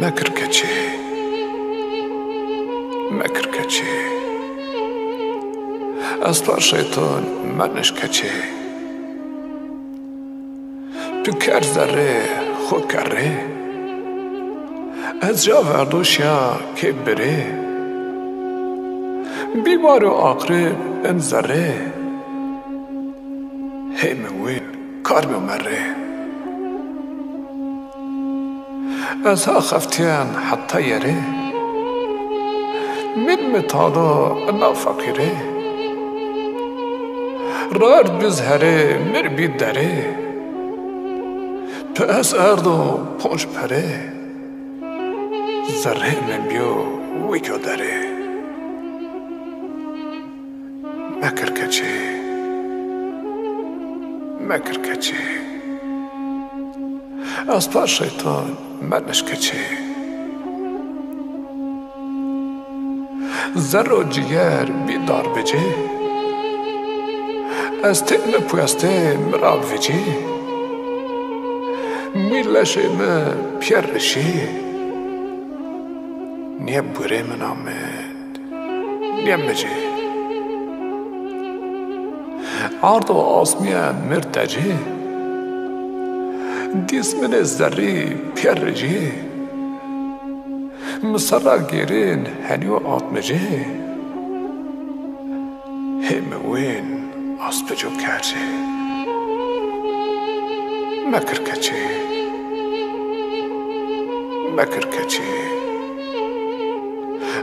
Mekır keçe, mekır keçe. Asla şeytan menş keçe. Tüker zerre, xokere. Ez javerduşya kebere. Bivar o akrib en zerre. Hemewin karmi merre. از ها خفتیان حتی یره من متادا انا فقیره رارد بزهره مر بید داره پس اردو پونش پره زره من بیو ویکو داره مکر کچه مکر کچه از پا شیطان منش کچه زر و جگر بیدار بجه از تیم پوسته مراب وجه میلشه من پیرشه نیه بوره من آمد نیه مجه عرض و آسمیان مرتجه دیسمن زری پیرجی مسرا گیرین هنیو آتمجه هموین آسپجو کرجه مکر کچه مکر کچه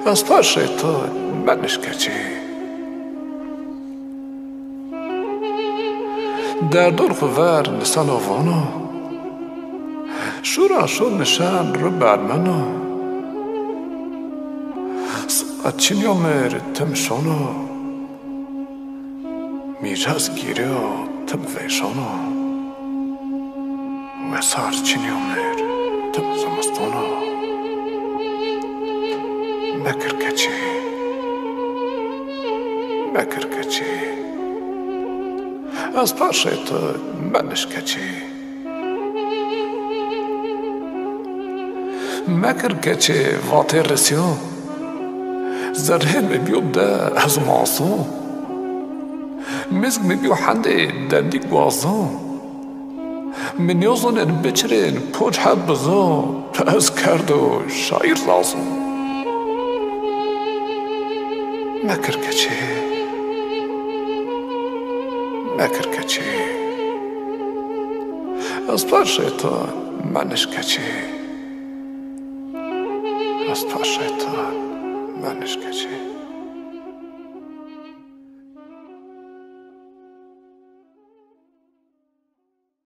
اسپا شیطان منش کچه در دور خوور نسان آوانو شورا شو نشان رو برمنو ساعتین یومر تم شانو میراز گیریا تم ویشانو و سارچین یومر تم زمستانو مکر کچه مکر کچه از پاشیت منش کچه مکر کچه واتی رسیو زره میبیو ده از ماسو مزگ میبیو حنده دندی گوازو من یوزن بچرین پوچ حد بزو پس کردو شایر لازو مکر کچه مکر کچه از پا شیطان منش کچه از پا شیطان منش کچه